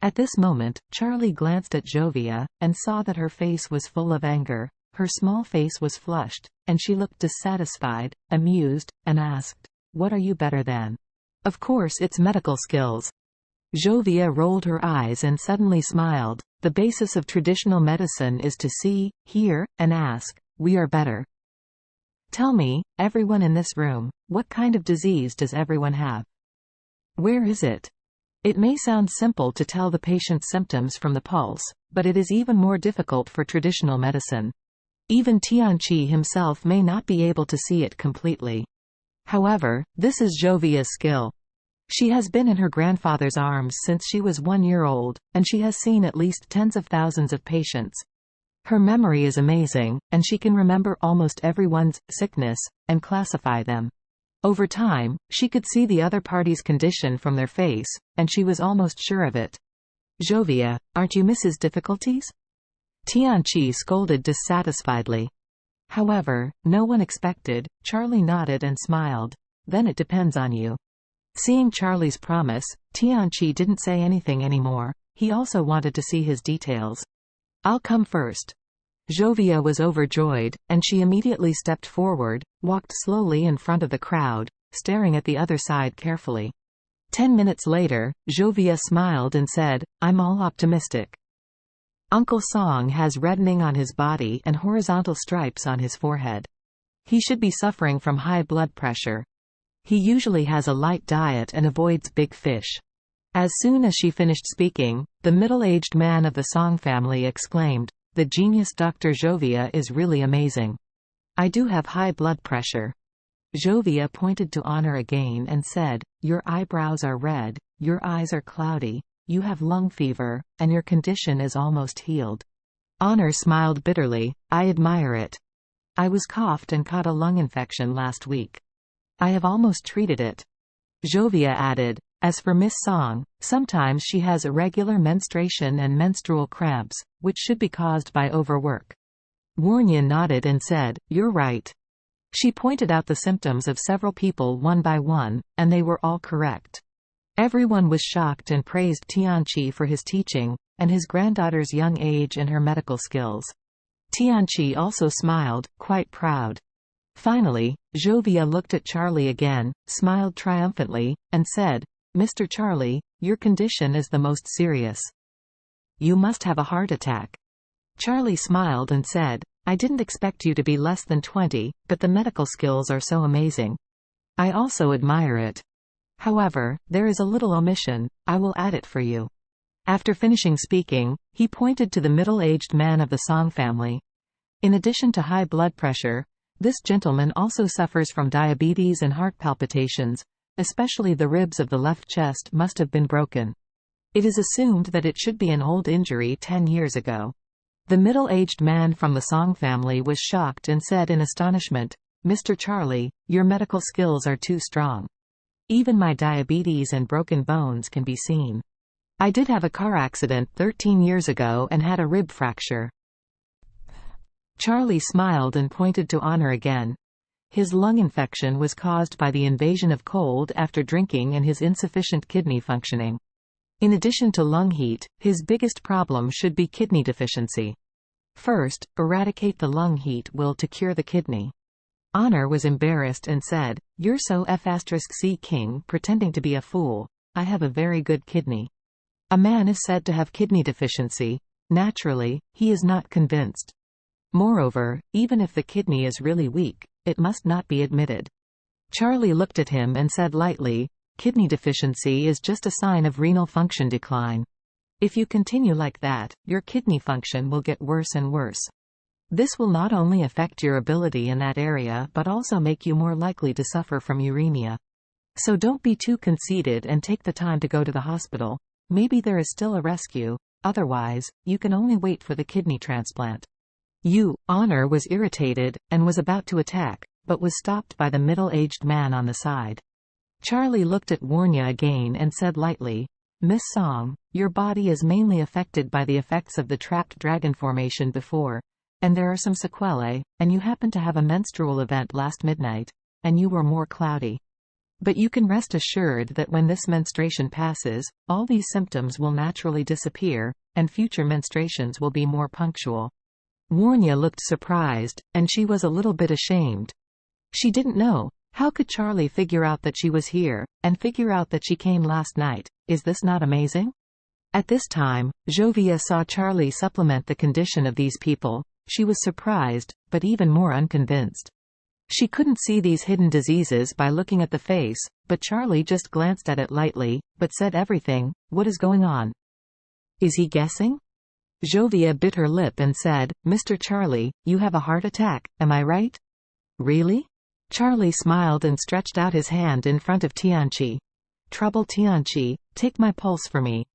At this moment, Charlie glanced at Jovia, and saw that her face was full of anger. Her small face was flushed, and she looked dissatisfied, amused, and asked, "What are you better than?" "Of course it's medical skills." Jovia rolled her eyes and suddenly smiled. "The basis of traditional medicine is to see, hear, and ask. We are better. Tell me, everyone in this room, what kind of disease does everyone have? Where is it?" It may sound simple to tell the patient's symptoms from the pulse, but it is even more difficult for traditional medicine. Even Tianqi himself may not be able to see it completely. However, this is Jovia's skill. She has been in her grandfather's arms since she was 1 year old, and she has seen at least tens of thousands of patients. Her memory is amazing, and she can remember almost everyone's sickness, and classify them. Over time, she could see the other party's condition from their face, and she was almost sure of it. "Jovia, aren't you Mrs. Difficulties?" Tianqi scolded dissatisfiedly. However, no one expected. Charlie nodded and smiled. "Then it depends on you." Seeing Charlie's promise, Tianqi didn't say anything anymore. He also wanted to see his details. "I'll come first." Jovia was overjoyed, and she immediately stepped forward, walked slowly in front of the crowd, staring at the other side carefully. 10 minutes later, Jovia smiled and said, "I'm all optimistic." Uncle Song has reddening on his body and horizontal stripes on his forehead. He should be suffering from high blood pressure. He usually has a light diet and avoids big fish. As soon as she finished speaking, the middle-aged man of the Song family exclaimed, "The genius Dr. Jovia is really amazing. I do have high blood pressure." Jovia pointed to Honor again and said, "Your eyebrows are red, your eyes are cloudy, you have lung fever, and your condition is almost healed." Honor smiled bitterly. "I admire it. I was coughed and caught a lung infection last week. I have almost treated it." Jovia added, "As for Miss Song, sometimes she has irregular menstruation and menstrual cramps, which should be caused by overwork." Warnyan nodded and said, "You're right." She pointed out the symptoms of several people one by one, and they were all correct. Everyone was shocked and praised Tianqi for his teaching, and his granddaughter's young age and her medical skills. Tianqi also smiled, quite proud. Finally, Jovia looked at Charlie again, smiled triumphantly, and said, "Mr. Charlie, your condition is the most serious. You must have a heart attack." Charlie smiled and said, "I didn't expect you to be less than 20, but the medical skills are so amazing. I also admire it. However, there is a little omission. I will add it for you." After finishing speaking, he pointed to the middle-aged man of the Song family. "In addition to high blood pressure, this gentleman also suffers from diabetes and heart palpitations, especially the ribs of the left chest must have been broken. It is assumed that it should be an old injury 10 years ago." The middle-aged man from the Song family was shocked and said in astonishment, "Mr. Charlie, your medical skills are too strong. Even my diabetes and broken bones can be seen. I did have a car accident 13 years ago and had a rib fracture." Charlie smiled and pointed to Honor again. His lung infection was caused by the invasion of cold after drinking and his insufficient kidney functioning. In addition to lung heat, his biggest problem should be kidney deficiency. First, eradicate the lung heat will to cure the kidney. Honor was embarrassed and said, "You're so F*C king pretending to be a fool. I have a very good kidney." A man is said to have kidney deficiency. Naturally, he is not convinced. Moreover, even if the kidney is really weak, it must not be admitted. Charlie looked at him and said lightly, "Kidney deficiency is just a sign of renal function decline. If you continue like that, your kidney function will get worse and worse. This will not only affect your ability in that area but also make you more likely to suffer from uremia. So don't be too conceited and take the time to go to the hospital. Maybe there is still a rescue, otherwise, you can only wait for the kidney transplant." Honor was irritated, and was about to attack, but was stopped by the middle-aged man on the side. Charlie looked at Warnya again and said lightly, "Miss Song, your body is mainly affected by the effects of the trapped dragon formation before, and there are some sequelae, and you happened to have a menstrual event last midnight, and you were more cloudy. But you can rest assured that when this menstruation passes, all these symptoms will naturally disappear, and future menstruations will be more punctual." Warnya looked surprised, and she was a little bit ashamed. She didn't know. How could Charlie figure out that she was here, and figure out that she came last night? Is this not amazing? At this time, Jovia saw Charlie supplement the condition of these people. She was surprised, but even more unconvinced. She couldn't see these hidden diseases by looking at the face, but Charlie just glanced at it lightly, but said everything. What is going on? Is he guessing? Jovia bit her lip and said, "Mr. Charlie, you have a heart attack, am I right?" "Really?" Charlie smiled and stretched out his hand in front of Tianqi. "Trouble Tianqi, take my pulse for me."